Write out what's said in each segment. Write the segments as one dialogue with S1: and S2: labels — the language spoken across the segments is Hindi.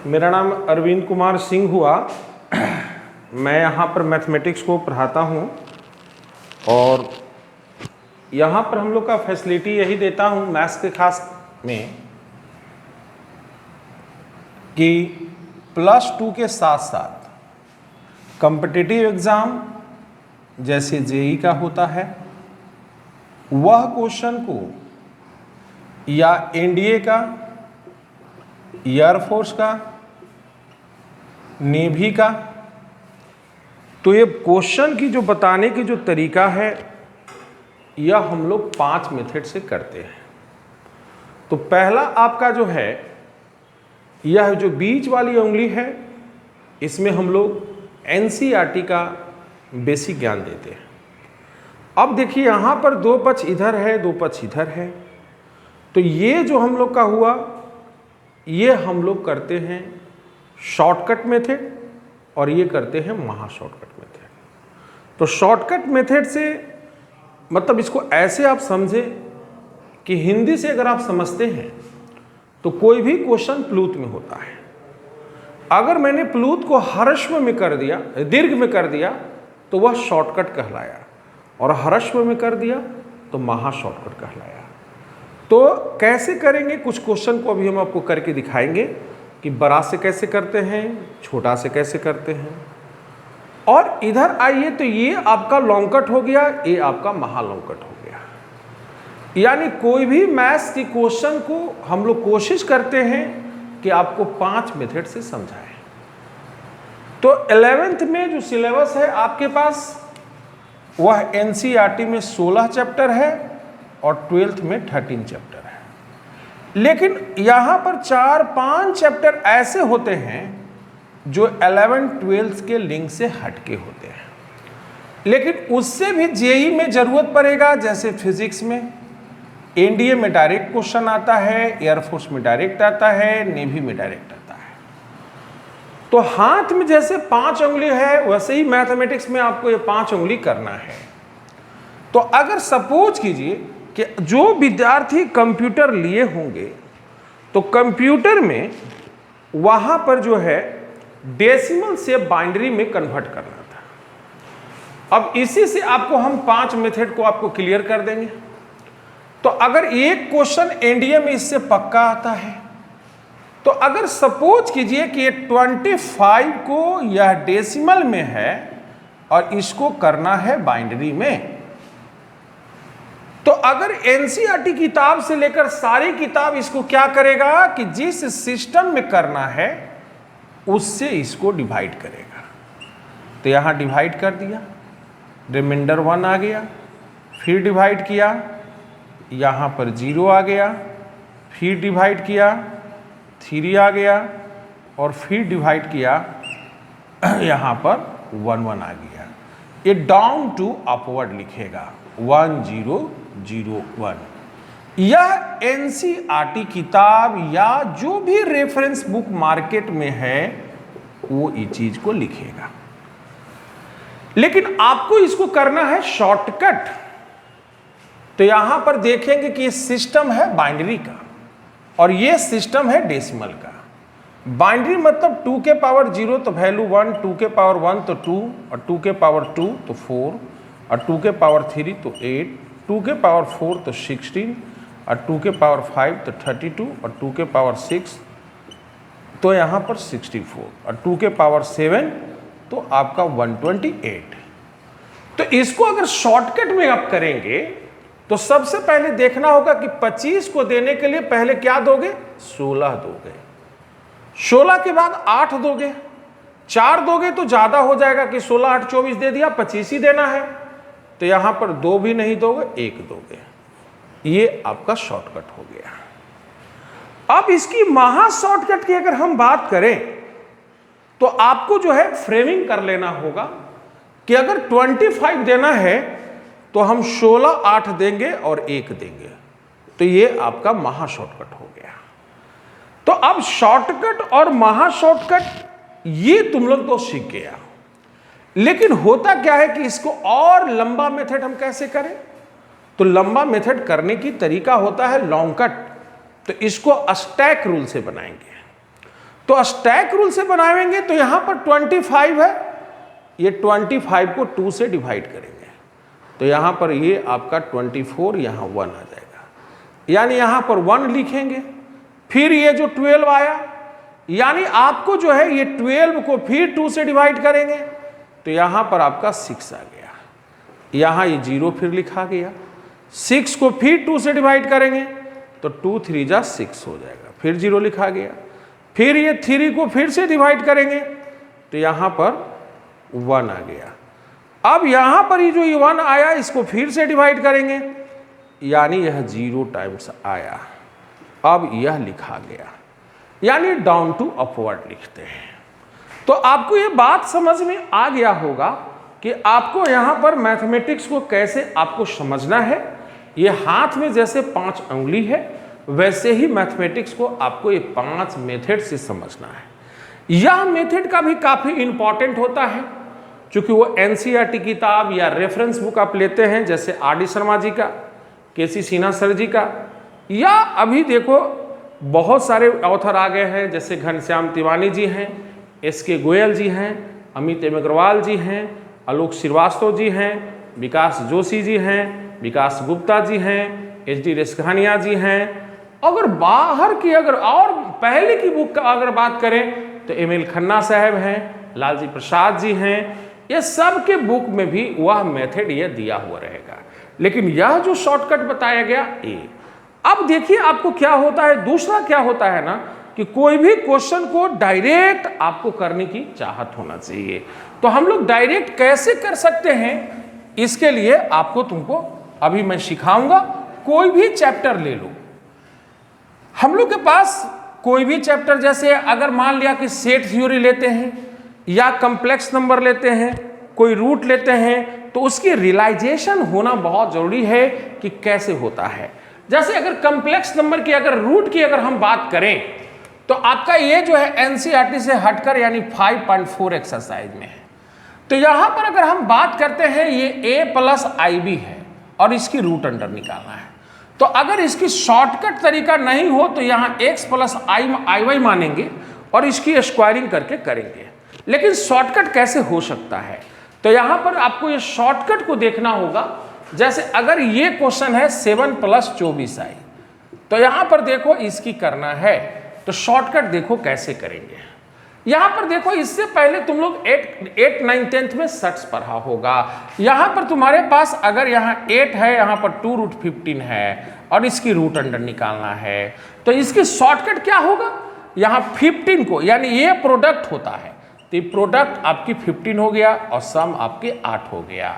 S1: मेरा नाम अरविंद कुमार सिंह हुआ। मैं यहाँ पर मैथमेटिक्स को पढ़ाता हूँ और यहाँ पर हम लोग का फैसिलिटी यही देता हूँ मैथ्स के खास में कि +2 के साथ साथ कॉम्पिटिटिव एग्ज़ाम जैसे जेई का होता है वह क्वेश्चन को या एनडीए का, एयरफोर्स का, नेवी का, तो ये क्वेश्चन की जो बताने की जो तरीका है यह हम लोग 5 मेथड से करते हैं। तो पहला आपका जो है यह जो बीच वाली उंगली है इसमें हम लोग एनसीईआरटी का बेसिक ज्ञान देते हैं। अब देखिए यहाँ पर 2 पक्ष इधर है, 2 पक्ष इधर है, तो ये जो हम लोग का हुआ ये हम लोग करते हैं शॉर्टकट मेथड और ये करते हैं महा शॉर्टकट मेथड। तो शॉर्टकट मेथड से मतलब इसको ऐसे आप समझें कि हिंदी से अगर आप समझते हैं तो कोई भी क्वेश्चन प्लूत में होता है। अगर मैंने प्लूत को ह्रस्व में कर दिया, दीर्घ में कर दिया तो वह शॉर्टकट कहलाया और ह्रस्व में कर दिया तो महा शॉर्टकट कहलाया। तो कैसे करेंगे, कुछ क्वेश्चन को अभी हम आपको करके दिखाएंगे कि बड़ा से कैसे करते हैं, छोटा से कैसे करते हैं। और इधर आइए तो ये आपका लॉन्ग कट हो गया, ये आपका महा लॉन्ग कट हो गया। यानी कोई भी मैथ्स की क्वेश्चन को हम लोग कोशिश करते हैं कि आपको 5 मेथड से समझाएं। तो 11th में जो सिलेबस है आपके पास वह एनसीईआरटी में 16 चैप्टर है और 12th में 13 चैप्टर है। लेकिन यहाँ पर 4-5 चैप्टर ऐसे होते हैं जो 11-12 के लिंक से हटके होते हैं, लेकिन उससे भी जेई में जरूरत पड़ेगा। जैसे फिजिक्स में एनडीए में डायरेक्ट क्वेश्चन आता है, एयरफोर्स में डायरेक्ट आता है, नेवी में डायरेक्ट आता है। तो हाथ में जैसे 5 उंगली है वैसे ही मैथमेटिक्स में आपको ये 5 उंगली करना है। तो अगर सपोज कीजिए कि जो विद्यार्थी कंप्यूटर लिए होंगे तो कंप्यूटर में वहां पर जो है डेसिमल से बाइनरी में कन्वर्ट करना था। अब इसी से आपको हम 5 मेथड को आपको क्लियर कर देंगे। तो अगर एक क्वेश्चन एनडीए में इससे पक्का आता है तो अगर सपोज कीजिए कि 25 को यह डेसिमल में है और इसको करना है बाइनरी में, तो अगर एनसीईआरटी किताब से लेकर सारी किताब इसको क्या करेगा कि जिस सिस्टम में करना है उससे इसको डिवाइड करेगा। तो यहां डिवाइड कर दिया, रिमाइंडर 1 आ गया, फिर डिवाइड किया, यहां पर 0 आ गया, फिर डिवाइड किया, 3 आ गया और फिर डिवाइड किया, यहां पर 1 आ गया। ये डाउन टू अपवर्ड लिखेगा 1 0 0 1। यह एनसीईआरटी किताब या जो भी रेफरेंस बुक मार्केट में है वो इस चीज को लिखेगा। लेकिन आपको इसको करना है शॉर्टकट। तो यहां पर देखेंगे कि सिस्टम है बाइनरी का और ये सिस्टम है डेसिमल का। बाइनरी मतलब 2 के पावर 0 तो वैल्यू 1, 2 के पावर 1 तो 2 और 2 के पावर 2 तो 4 और 2 के पावर 3 तो 8, 2 के पावर 4 तो 16 और 2 के पावर 5 तो 32 और 2 के पावर 6 तो यहाँ पर 64 और 2 के पावर 7 तो आपका 128। तो इसको अगर शॉर्टकट में आप करेंगे तो सबसे पहले देखना होगा कि 25 को देने के लिए पहले क्या दोगे, 16 दोगे, 16 के बाद 8 दोगे, 4 दोगे तो ज्यादा हो जाएगा कि 16 8 24 दे दिया, 25 ही देना है। तो यहां पर 2 भी नहीं दोगे, 1 दोगे। ये आपका शॉर्टकट हो गया। अब इसकी महा शॉर्टकट की अगर हम बात करें तो आपको जो है फ्रेमिंग कर लेना होगा कि अगर 25 देना है तो हम 16 8 देंगे और 1 देंगे। तो ये आपका महा शॉर्टकट हो गया। तो अब शॉर्टकट और महा शॉर्टकट ये तुम लोग तो सीख गया, लेकिन होता क्या है कि इसको और लंबा मेथड हम कैसे करें। तो लंबा मेथड करने की तरीका होता है लॉन्ग कट। तो इसको स्टैक रूल से बनाएंगे। तो स्टैक रूल से बनाएंगे तो यहां पर 25 है, ये 25 को 2 से डिवाइड करेंगे तो यहां पर ये आपका 24, यहां 1 आ जाएगा, यानी यहां पर 1 लिखेंगे। फिर ये जो 12 आया, यानी आपको जो है ये 12 को फिर 2 से डिवाइड करेंगे तो यहां पर आपका 6 आ गया, यहां ये 0 फिर लिखा गया। 6 को फिर 2 से डिवाइड करेंगे तो 2 3 जा 6 हो जाएगा, फिर 0 लिखा गया। फिर ये 3 को फिर से डिवाइड करेंगे तो यहां पर 1 आ गया। अब यहां पर ये जो 1 आया इसको फिर से डिवाइड करेंगे, यानी यह 0 टाइम्स आया, अब यह लिखा गया, यानी डाउन टू अपवर्ड लिखते हैं। तो आपको ये बात समझ में आ गया होगा कि आपको यहां पर मैथमेटिक्स को कैसे आपको समझना है। ये हाथ में जैसे 5 उंगली है वैसे ही मैथमेटिक्स को आपको ये 5 मेथड से समझना है। यह मेथड का भी काफी इंपॉर्टेंट होता है, क्योंकि वो एनसीईआरटी किताब या रेफरेंस बुक आप लेते हैं, जैसे आर.डी. शर्मा जी का, के.सी. सिन्हा सर जी का, या अभी देखो बहुत सारे ऑथर आ गए हैं, जैसे घनश्याम तिवारी जी हैं, एस.के. गोयल जी हैं, अमित एम अग्रवाल जी हैं, आलोक श्रीवास्तव जी हैं, विकास जोशी जी हैं, विकास गुप्ता जी हैं, एच.डी. रेस्घानिया जी हैं। अगर बाहर की अगर और पहले की बुक का अगर बात करें तो एम.एल. खन्ना साहब हैं, लालजी प्रसाद जी हैं, ये सब के बुक में भी वह मेथड ये दिया हुआ रहेगा। लेकिन यह जो शॉर्टकट बताया गया ये, अब देखिए आपको क्या होता है, दूसरा क्या होता है ना कि कोई भी क्वेश्चन को डायरेक्ट आपको करने की चाहत होना चाहिए। तो हम लोग डायरेक्ट कैसे कर सकते हैं, इसके लिए आपको तुमको अभी मैं सिखाऊंगा। कोई भी चैप्टर ले लो, हम लोग के पास कोई भी चैप्टर, जैसे अगर मान लिया कि सेट थ्योरी लेते हैं या कम्प्लेक्स नंबर लेते हैं, कोई रूट लेते हैं, तो उसकी रियलाइजेशन होना बहुत जरूरी है कि कैसे होता है। जैसे अगर कम्प्लेक्स नंबर की अगर रूट की अगर हम बात करें तो आपका ये जो है एनसीईआरटी से हटकर यानी 5.4 एक्सरसाइज में है। तो यहां पर अगर हम बात करते हैं ये a प्लस IB है और इसकी रूट अंडर निकालना है। तो अगर इसकी शॉर्टकट तरीका नहीं हो तो यहां x प्लस IY मानेंगे और इसकी स्क्वायरिंग करके करेंगे। लेकिन शॉर्टकट कैसे हो सकता है, तो यहां पर आपको ये शॉर्टकट को देखना होगा। जैसे अगर ये क्वेश्चन है 7 प्लस 24i, तो यहां पर देखो इसकी करना है, तो शॉर्टकट देखो कैसे करेंगे। यहां पर देखो इससे पहले तुम लोग 8 9 10th में सट्स पढ़ा होगा। यहां पर तुम्हारे पास अगर यहाँ 8 है, यहाँ पर 2 रूट 15 है और इसकी रूट अंडर निकालना है, तो इसकी शॉर्टकट क्या होगा, यहाँ 15 को, यानी ये प्रोडक्ट होता है तो प्रोडक्ट आपकी 15 हो गया और सम आपके 8 हो गया।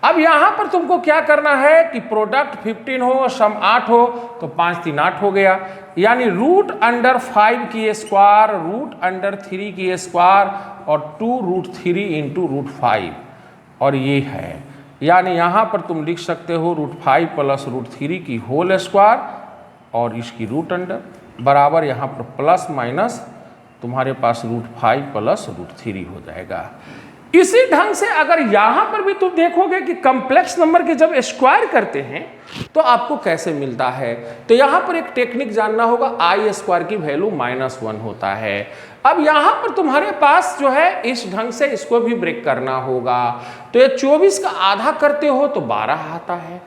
S1: अब यहां पर तुमको क्या करना है कि प्रोडक्ट 15 हो और सम 8 हो, तो 5 3 8 हो गया, यानी रूट अंडर 5 की स्क्वायर, रूट अंडर 3 की स्क्वायर और 2 रूट 3 इंटू रूट 5, और ये है, यानी यहां पर तुम लिख सकते हो रूट 5 प्लस रूट 3 की होल स्क्वायर और इसकी रूट अंडर बराबर यहां पर प्लस माइनस तुम्हारे पास रूट 5 प्लस रूट 3 हो जाएगा। इसी ढंग से अगर यहां पर भी तुम देखोगे कि कॉम्प्लेक्स नंबर के जब स्क्वायर करते हैं तो आपको कैसे मिलता है, तो यहां पर एक टेक्निक जानना होगा, आई स्क्वायर की वैल्यू -1 होता है। अब यहां पर तुम्हारे पास जो है इस ढंग से इसको भी ब्रेक करना होगा, तो ये 24 का आधा करते हो तो 12 आता है,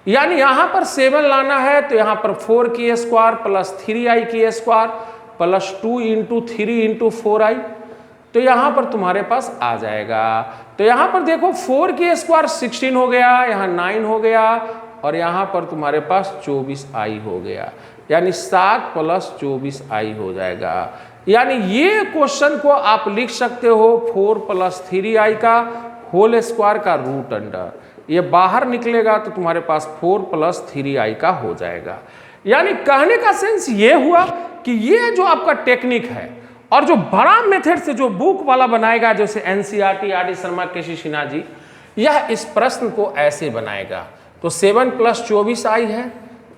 S1: यानी यहां पर 7 लाना है तो यहां पर 4 की स्क्वायर प्लस 3i की square plus 2 into 3 into 4i, तो यहां पर तुम्हारे पास आ जाएगा। तो यहां पर देखो 4 की स्क्वायर 16 हो गया, यहां 9 हो गया और यहां पर तुम्हारे पास 24i हो गया, यानी 7 प्लस 24i हो जाएगा। यानी ये क्वेश्चन को आप लिख सकते हो 4 प्लस 3i का होल स्क्वायर का रूट अंडर, ये बाहर निकलेगा तो तुम्हारे पास 4 प्लस 3i का हो जाएगा। यानी कहने का सेंस ये हुआ कि ये जो आपका टेक्निक है और जो बड़ा मेथड से जो बुक वाला बनाएगा, जैसे NCERT, RD. Sharma, KC. Sinha ji, यह इस प्रश्न को ऐसे बनाएगा। तो 7 प्लस 24i है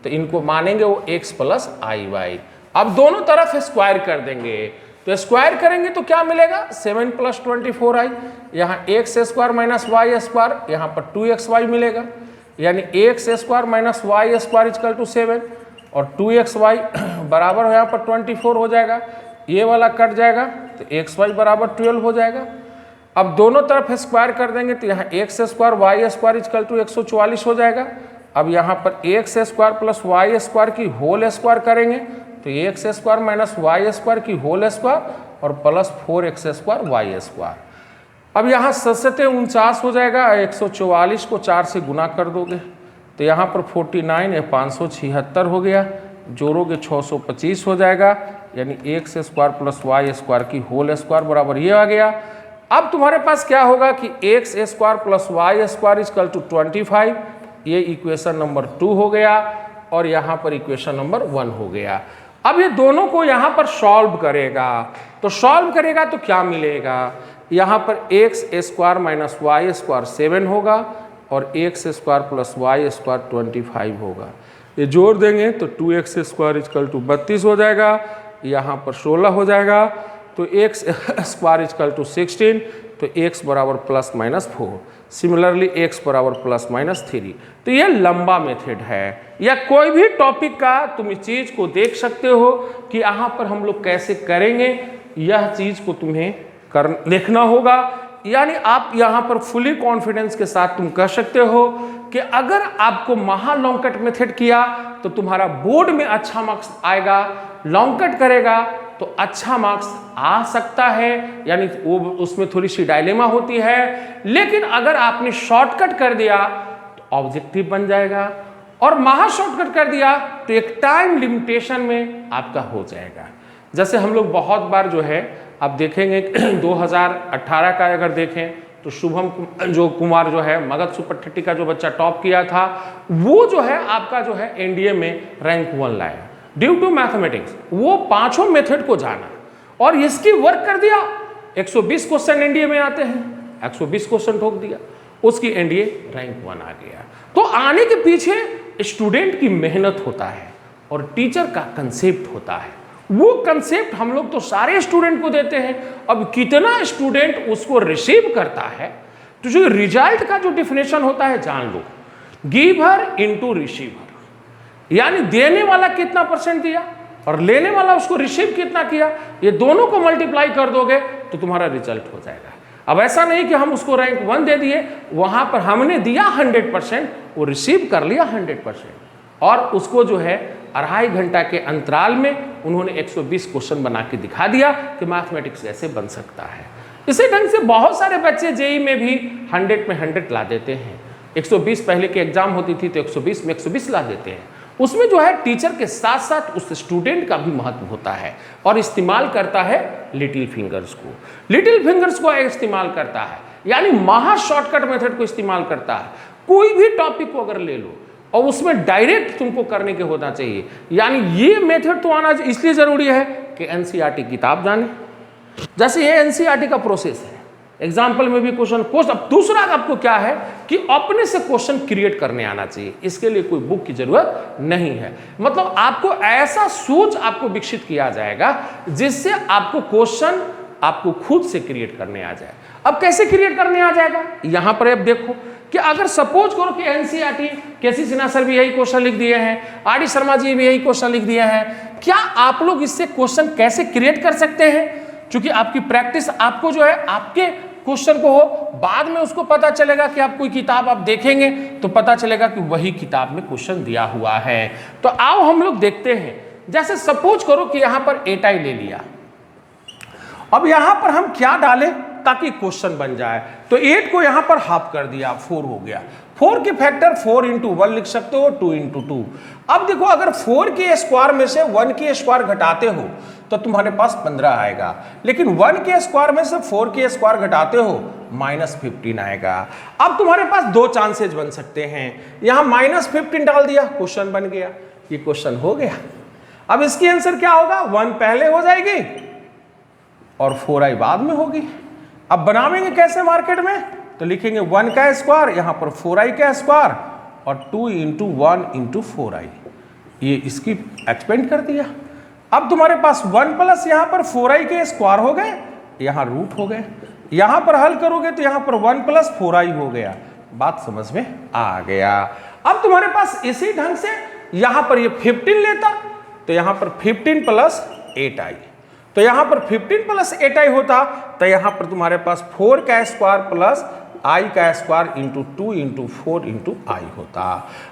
S1: तो इनको मानेंगे वो x प्लस IY। अब दोनों तरफ स्क्वायर कर देंगे, तो स्क्वायर करेंगे तो क्या मिलेगा, 7 प्लस 24i, यहाँ x square minus y square, यहाँ पर 2xy मिलेगा, यानी x square minus y square equal to 7 और 2xy बराबर यहाँ पर 24 हो जाएगा। ये वाला कट जाएगा तो एक्स वाई बराबर 12 हो जाएगा। अब दोनों तरफ स्क्वायर कर देंगे तो यहाँ x square y square equal to 144 हो जाएगा। अब यहाँ पर x square plus y square की होल स्क्वायर करेंगे तो x square minus y square की होल स्क्वायर और plus 4x square y square. अब यहाँ 749 हो जाएगा, 144 को 4 से गुना कर दोगे तो यहाँ पर 49 576 हो गया, जोड़ोगे 625 हो जाएगा, यानी x square plus y square की होल स्क्वायर बराबर ये आ गया। अब तुम्हारे पास क्या होगा कि x square plus y square equal to 25, ये इक्वेशन नंबर 2 हो गया और यहाँ पर इक्वेशन नंबर 1 हो गया। अब ये दोनों को यहाँ पर सॉल्व करेगा तो क्या मिलेगा, यहाँ पर x square minus y square 7 होगा और x square plus y square 25 होगा। ये जोड़ देंगे तो 2x स्क्वायर इक्वल टू 32 हो जाएगा, यहाँ पर 16 हो जाएगा तो एक्स स्क्वायर इक्वल टू 16, तो x बराबर प्लस माइनस 4, सिमिलरली x बराबर प्लस माइनस 3। तो ये लंबा मेथड है, या कोई भी टॉपिक का तुम इस चीज को देख सकते हो कि यहाँ पर हम लोग कैसे करेंगे, यह चीज को तुम्हें देखना होगा। यानी आप यहाँ पर फुली कॉन्फिडेंस के साथ तुम कह सकते हो कि अगर आपको महा लॉन्ग कट मेथड किया तो तुम्हारा बोर्ड में अच्छा मार्क्स आएगा, लॉन्ग कट करेगा तो अच्छा मार्क्स आ सकता है, यानी वो उसमें थोड़ी सी डायलेमा होती है। लेकिन अगर आपने शॉर्टकट कर दिया तो ऑब्जेक्टिव बन जाएगा, और महा शॉर्टकट कर दिया तो एक टाइम लिमिटेशन में आपका हो जाएगा। जैसे हम लोग बहुत बार जो है आप देखेंगे 2018 का अगर देखें तो शुभम कुमार जो है मगध सुपर 30 का जो बच्चा टॉप किया था, वो जो है आपका जो है एनडीए में रैंक 1 लाया ड्यू टू मैथमेटिक्स। वो पांचों मेथड को जाना और इसकी वर्क कर दिया। 120 क्वेश्चन एनडीए में आते हैं, 120 क्वेश्चन ठोक दिया, उसकी एनडीए रैंक 1 आ गया। तो आने के पीछे स्टूडेंट की मेहनत होता है और टीचर का कंसेप्ट होता है। वो कंसेप्ट हम लोग तो सारे स्टूडेंट को देते हैं, अब कितना स्टूडेंट उसको रिसीव करता है, तो जो रिजल्ट का जो डिफिनेशन होता है जान लो, गिवर इनटू रिसीवर, यानी देने वाला कितना परसेंट दिया और लेने वाला उसको रिसीव कितना किया, ये दोनों को मल्टीप्लाई कर दोगे तो तुम्हारा रिजल्ट हो जाएगा। अब ऐसा नहीं कि हम उसको रैंक 1 दे दिए, वहां पर हमने दिया 100%, वो रिसीव कर लिया 100%, और उसको जो है 2.5 घंटा के अंतराल में उन्होंने 120 क्वेश्चन बना के दिखा दिया कि मैथमेटिक्स ऐसे बन सकता है। इसी ढंग से बहुत सारे बच्चे जेई में भी 100 में 100 ला देते हैं। 120 पहले की एग्जाम होती थी तो 120 में 120 ला देते हैं। उसमें जो है टीचर के साथ साथ उस स्टूडेंट का भी महत्व होता है, और इस्तेमाल करता है लिटिल फिंगर्स को इस्तेमाल करता है, यानी महा शॉर्टकट मेथड को इस्तेमाल करता है। कोई भी टॉपिक को अगर ले लो और उसमें डायरेक्ट तुमको करने के होना चाहिए, यानी ये मेथड तो आना इसलिए जरूरी है कि एनसीईआरटी किताब जाने, जैसे ये एनसीईआरटी का प्रोसेस है, एग्जाम्पल में भी क्वेश्चन। अब दूसरा आपको क्या है कि अपने से क्वेश्चन क्रिएट करने आना चाहिए, इसके लिए कोई बुक की जरूरत नहीं है। मतलब आपको ऐसा सोच आपको विकसित किया जाएगा जिससे आपको क्वेश्चन आपको खुद से क्रिएट करने आ जाए। अब कैसे क्रिएट करने आ जाएगा, यहां पर आप देखो कि अगर सपोज करो कि एनसीईआरटी केसी सिन्हा सर भी यही क्वेश्चन लिख दिए हैं, आर डी शर्मा जी भी यही क्वेश्चन लिख दिए हैं, क्या आप लोग इससे क्वेश्चन कैसे क्रिएट कर सकते हैं? क्योंकि आपकी प्रैक्टिस आपको जो है आपके क्वेश्चन को हो, बाद में उसको पता चलेगा कि आप कोई किताब आप देखेंगे तो पता चलेगा कि वही किताब में क्वेश्चन दिया हुआ है। तो आओ हम लोग देखते हैं। जैसे सपोज करो कि यहां पर एटाई ले लिया, अब यहां पर हम क्या डालें ताकि क्वेश्चन बन जाए, तो 8 को यहां पर हाफ कर दिया, 4 हो गया। 4 के फैक्टर 4 इंटू 1 लिख सकते हो, 2 इंटू 2। अब देखो अगर 4 के स्क्वायर में से 1 के स्क्वायर घटाते हो तो तुम्हारे पास 15 आएगा, लेकिन 1 के स्क्वायर में से 4 के स्क्वायर घटाते हो -15 आएगा। अब तुम्हारे पास दो चांसेज बन सकते हैं, यहां -15 डाल दिया, क्वेश्चन बन गया, ये क्वेश्चन हो गया। अब इसकी आंसर क्या होगा, 1 पहले हो जाएगी और 4i बाद में होगी। अब बनावेंगे कैसे मार्केट में, तो लिखेंगे 1 का स्क्वायर, यहां पर 4i का स्क्वायर और 2 इंटू 1 इंटू 4i, ये इसकी एक्सपेंड कर दिया। अब तुम्हारे पास 1 प्लस यहां पर 4i के स्क्वायर हो गए, यहां रूट हो गए, यहां पर हल करोगे तो यहां पर 1 प्लस 4i हो गया। बात समझ में आ गया। अब तुम्हारे पास इसी ढंग से यहां पर ये 15 लेता तो यहां पर 15 प्लस 8i, तो यहां पर 15 प्लस 8i होता तो यहां पर तुम्हारे पास 4 का स्क्वायर प्लस i का स्क्वायर इंटू 2 इंटू 4 इंटू आई होता।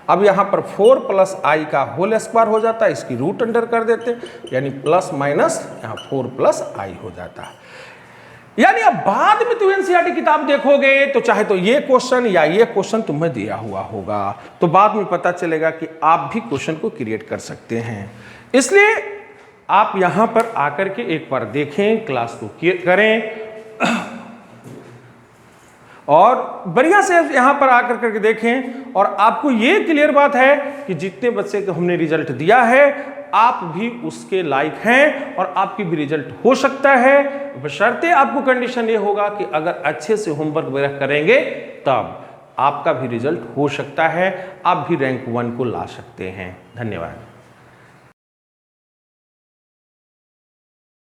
S1: अब यहाँ पर 4 प्लस आई का होल स्क्वायर हो जाता, इसकी रूट अंडर कर देते, यानी प्लस माइनस यहाँ 4 प्लस आई हो जाता। यानी अब बाद में तुम एनसीईआरटी किताब देखोगे तो चाहे तो ये क्वेश्चन या ये क्वेश्चन तुम्हें दिया हुआ होगा, तो बाद में पता चलेगा कि आप भी क्वेश्चन को क्रिएट कर सकते हैं। इसलिए आप यहां पर आकर के एक बार देखें, क्लास को करें और बढ़िया से यहां पर आकर करके देखें, और आपको ये क्लियर बात है कि जितने बच्चे को हमने रिजल्ट दिया है आप भी उसके लायक हैं और आपकी भी रिजल्ट हो सकता है, बशर्ते आपको कंडीशन ये होगा कि अगर अच्छे से होमवर्क वगैरह करेंगे तब आपका भी रिजल्ट हो सकता है, आप भी रैंक 1 को ला सकते हैं। धन्यवाद।